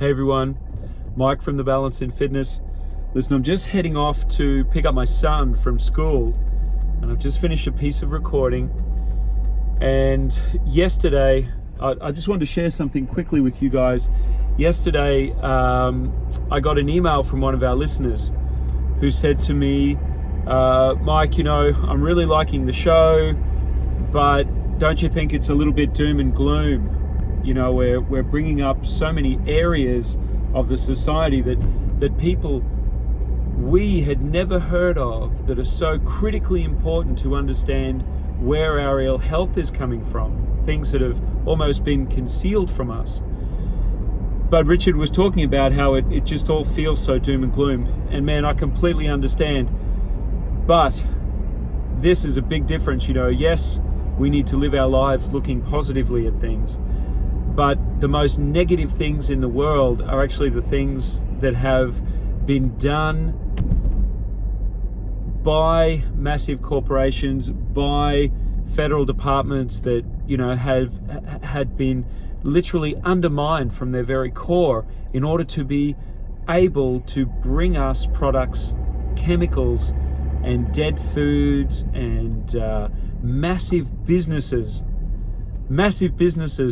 Hey everyone, Mike from The Balance in Fitness. Listen, I'm just heading off to pick up my son from school, and I've just finished a piece of recording. And yesterday, I just wanted to share something quickly with you guys. Yesterday, I got an email from one of our listeners who said to me, Mike, I'm really liking the show, but don't you think it's a little bit doom and gloom? We're bringing up so many areas of the society that people we had never heard of that are so critically important to understand where our ill health is coming from, things that have almost been concealed from us. But Richard was talking about how it just all feels so doom and gloom. And man, I completely understand. But this is a big difference. Yes, we need to live our lives looking positively at things. But the most negative things in the world are actually the things that have been done by massive corporations, by federal departments that, had been literally undermined from their very core in order to be able to bring us products, chemicals, and dead foods, and massive businesses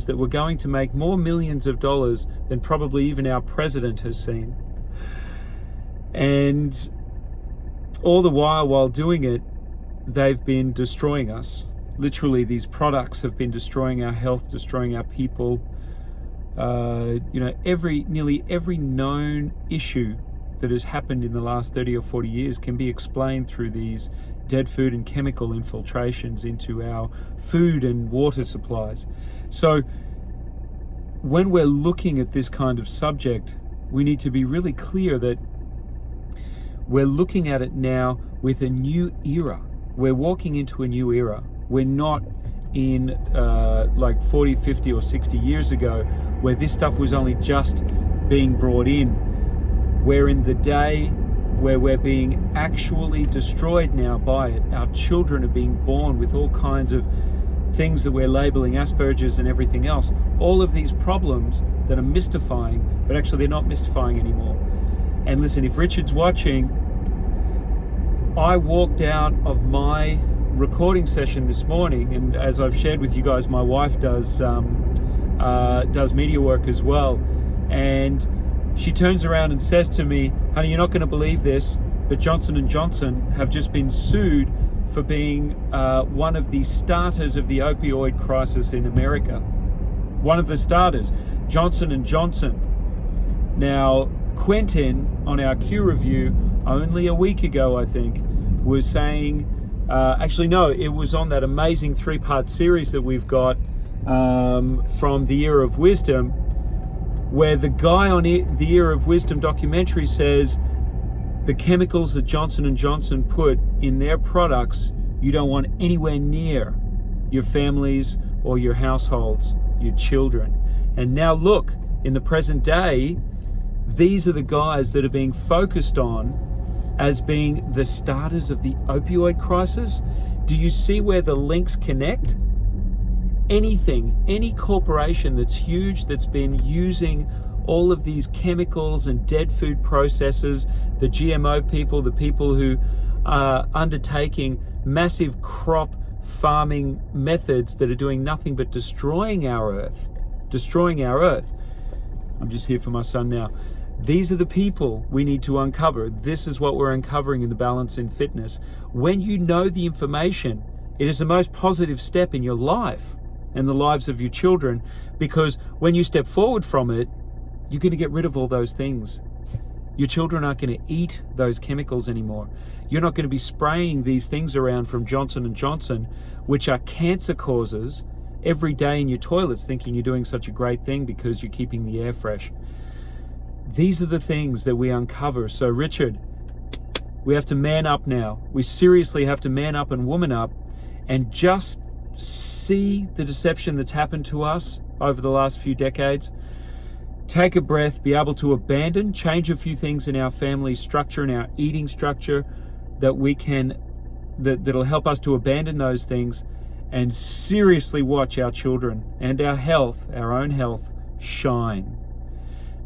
that were going to make more millions of dollars than probably even our president has seen. And all the while doing it, they've been destroying us. Literally, these products have been destroying our health, destroying our people. Nearly every known issue that has happened in the last 30 or 40 years can be explained through these dead food and chemical infiltrations into our food and water supplies. So when we're looking at this kind of subject, we need to be really clear that we're looking at it now with a new era. We're walking into a new era. We're not in like 40, 50 or 60 years ago where this stuff was only just being brought in. We're in the day where we're being actually destroyed now by it. Our children are being born with all kinds of things that we're labeling Asperger's and everything else. All of these problems that are mystifying, but actually they're not mystifying anymore. And listen, if Richard's watching, I walked out of my recording session this morning, and as I've shared with you guys, my wife does media work as well, and she turns around and says to me, honey, you're not going to believe this, but Johnson & Johnson have just been sued for being one of the starters of the opioid crisis in America. One of the starters, Johnson & Johnson. Now, Quentin, on our Q review, only a week ago, I think, was saying, it was on that amazing 3-part series that we've got from the Year of Wisdom, where the guy on the Year of Wisdom documentary says the chemicals that Johnson & Johnson put in their products, you don't want anywhere near your families or your households, your children. And now look, in the present day, these are the guys that are being focused on as being the starters of the opioid crisis. Do you see where the links connect? Any corporation that's huge, that's been using all of these chemicals and dead food processes, the GMO people, the people who are undertaking massive crop farming methods that are doing nothing but destroying our earth. I'm just here for my son now. These are the people we need to uncover. This is what we're uncovering in The Balance in Fitness. When you know the information, it is the most positive step in your life and the lives of your children, because when you step forward from it, you're going to get rid of all those things. Your children aren't going to eat those chemicals anymore. You're not going to be spraying these things around from Johnson & Johnson, which are cancer causes, every day in your toilets, thinking you're doing such a great thing because you're keeping the air fresh. These are the things that we uncover. So Richard, we have to man up now. We seriously have to man up and woman up and just see the deception that's happened to us over the last few decades. Take a breath, be able to abandon, change a few things in our family structure and our eating structure that'll help us to abandon those things, and seriously watch our children and our health, our own health, shine.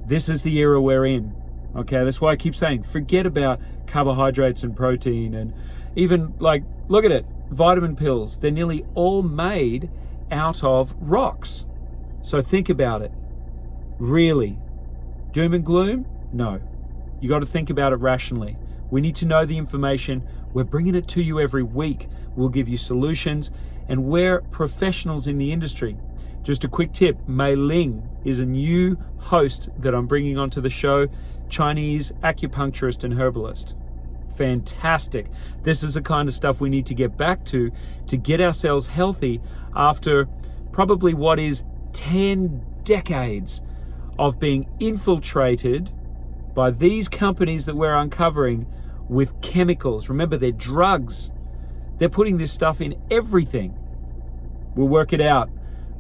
This is the era we're in. Okay, that's why I keep saying, forget about carbohydrates and protein, and even like, look at it, vitamin pills. They're nearly all made out of rocks. So think about it. Really, doom and gloom? No. You got to think about it rationally. We need to know the information. We're bringing it to you every week. We'll give you solutions, and we're professionals in the industry. Just a quick tip, Mei Ling is a new host that I'm bringing onto the show, Chinese acupuncturist and herbalist. Fantastic. This is the kind of stuff we need to get back to get ourselves healthy after probably what is 10 decades of being infiltrated by these companies that we're uncovering with chemicals. Remember, they're drugs. They're putting this stuff in everything. We'll work it out.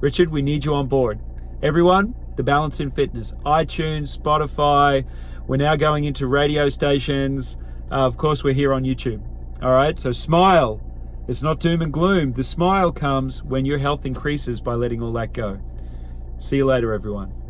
Richard, we need you on board. Everyone, The Balance in Fitness, iTunes, Spotify. We're now going into radio stations. Of course, we're here on YouTube. All right, so smile. It's not doom and gloom. The smile comes when your health increases by letting all that go. See you later, everyone.